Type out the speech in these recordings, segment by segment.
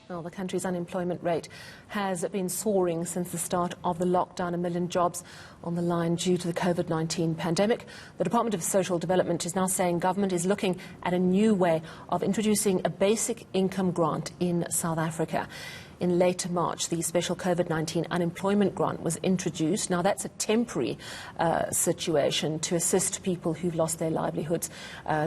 Well, the country's unemployment rate has been soaring since the start of the lockdown. 1 million jobs on the line due to the COVID-19 pandemic. The Department of Social Development is now saying government is looking at a new way of introducing a basic income grant in South Africa. In late March, the special COVID-19 unemployment grant was introduced. Now, that's a temporary situation to assist people who've lost their livelihoods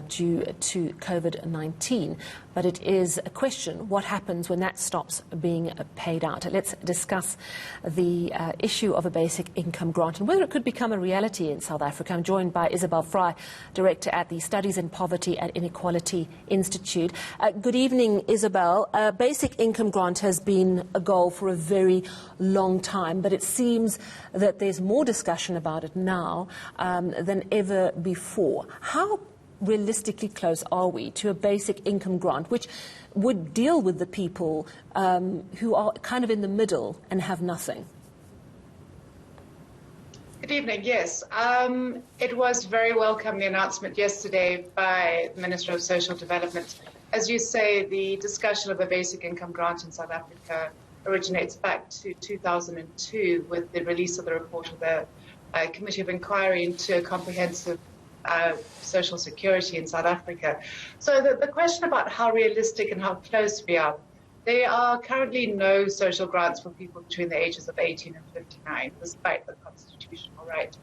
due to COVID-19. But it is a question, what happens when that stops being paid out? Let's discuss the issue of a basic income grant and whether it could become a reality in South Africa. I'm joined by Isobel Frye, Director at the Studies in Poverty and Inequality Institute. Good evening, Isobel. A basic income grant has been a goal for a very long time, but it seems that there's more discussion about it now than ever before. How realistically close are we to a basic income grant, which would deal with the people who are kind of in the middle and have nothing? Good evening. Yes, it was very welcome, the announcement yesterday by the Minister of Social Development. As you say, the discussion of a basic income grant in South Africa originates back to 2002 with the release of the report of the Committee of Inquiry into a comprehensive social security in South Africa. So the question about how realistic and how close we are, there are currently no social grants for people between the ages of 18 and 59, despite the constitutional right.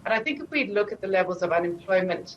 And I think if we look at the levels of unemployment,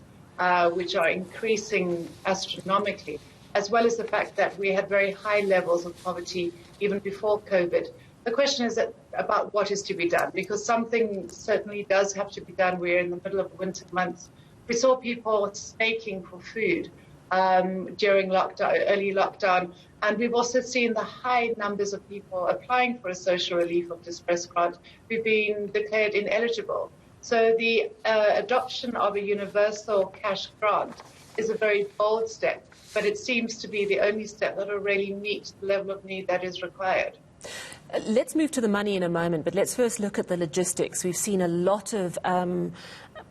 which are increasing astronomically, as well as the fact that we had very high levels of poverty even before COVID, the question is about what is to be done, because something certainly does have to be done. We're in the middle of the winter months. We saw people snaking for food during lockdown, early lockdown, and we've also seen the high numbers of people applying for a social relief of distress grant who've been declared ineligible. So the adoption of a universal cash grant is a very bold step, but it seems to be the only step that will really meet the level of need that is required. Let's move to the money in a moment, but let's first look at the logistics. We've seen a lot of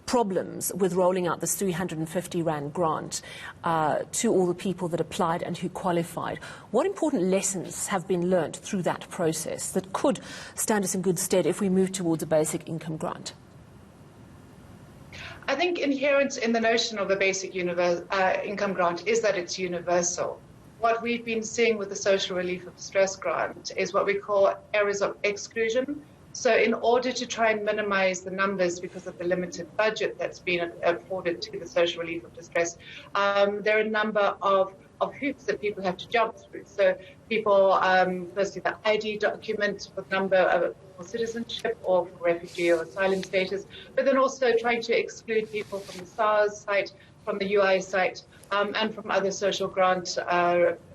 problems with rolling out this 350 Rand grant to all the people that applied and who qualified. What important lessons have been learnt through that process that could stand us in good stead if we move towards a basic income grant? I think inherent in the notion of a basic income grant is that it's universal. What we've been seeing with the social relief of distress grant is what we call areas of exclusion. So in order to try and minimize the numbers because of the limited budget that's been afforded to the social relief of distress, there are a number of hoops that people have to jump through. So people, firstly, the ID document for number of citizenship or for refugee or asylum status, but then also trying to exclude people from the SARS site, from the UI site, and from other social grant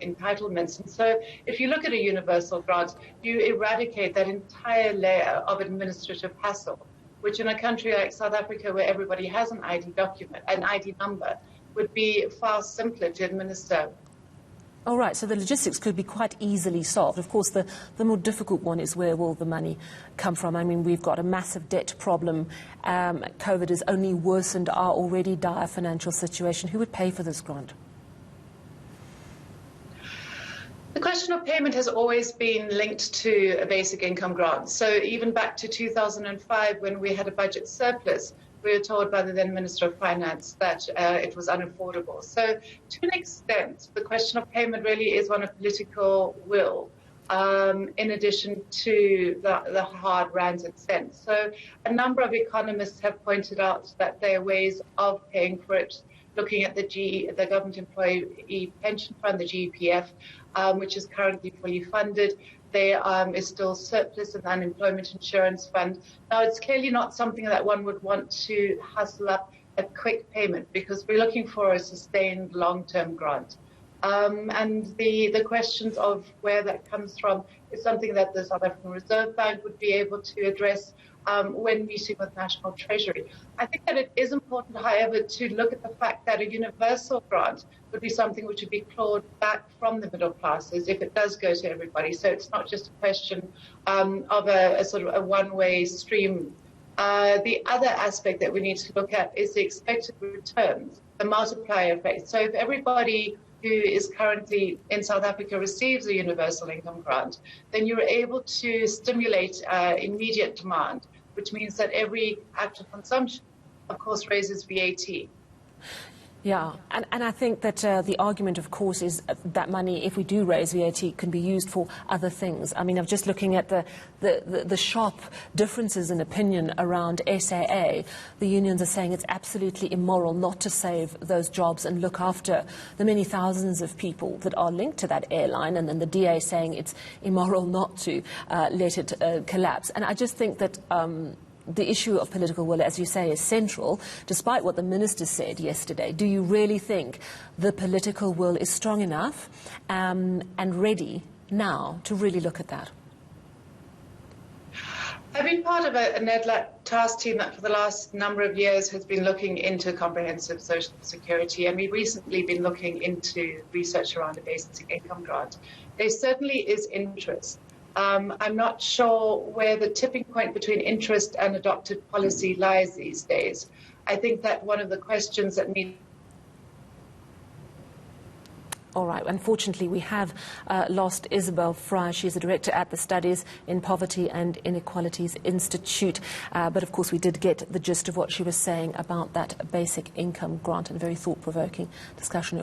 entitlements. And so if you look at a universal grant, you eradicate that entire layer of administrative hassle, which in a country like South Africa, where everybody has an ID document, an ID number, would be far simpler to administer. All right, so the logistics could be quite easily solved. Of course, the more difficult one is where will the money come from? I mean, we've got a massive debt problem. COVID has only worsened our already dire financial situation. Who would pay for this grant? The question of payment has always been linked to a basic income grant. So even back to 2005, when we had a budget surplus, we were told by the then Minister of Finance that it was unaffordable. So to an extent, the question of payment really is one of political will, in addition to the hard rands and cents. So a number of economists have pointed out that there are ways of paying for it, looking at the Government Employee Pension Fund, the GEPF, which is currently fully funded. There is still surplus in the Unemployment Insurance Fund. Now, it's clearly not something that one would want to hustle up a quick payment because we're looking for a sustained long-term grant. And the questions of where that comes from is something that the South African Reserve Bank would be able to address when meeting with National Treasury. I think that it is important, however, to look at the fact that a universal grant would be something which would be clawed back from the middle classes if it does go to everybody. So it's not just a question of a sort of a one-way stream. The other aspect that we need to look at is the expected returns, the multiplier effect. So if everybody who is currently in South Africa receives a universal income grant, then you're able to stimulate immediate demand, which means that every act of consumption, of course, raises VAT. Yeah, and I think that the argument, of course, is that money, if we do raise VAT, can be used for other things. I mean, I'm just looking at the sharp differences in opinion around SAA. The unions are saying it's absolutely immoral not to save those jobs and look after the many thousands of people that are linked to that airline, and then the DA saying it's immoral not to let it collapse. And I just think that the issue of political will, as you say, is central, despite what the minister said yesterday. Do you really think the political will is strong enough and ready now to really look at that? I've been part of a NEDLAC task team that for the last number of years has been looking into comprehensive social security, and we've recently been looking into research around a basic income grant. There certainly is interest. I'm not sure where the tipping point between interest and adopted policy lies these days. I think that one of the questions that need... All right. Unfortunately, we have lost Isobel Frye. She's a director at the Studies in Poverty and Inequalities Institute. But, of course, we did get the gist of what she was saying about that basic income grant, and a very thought-provoking discussion.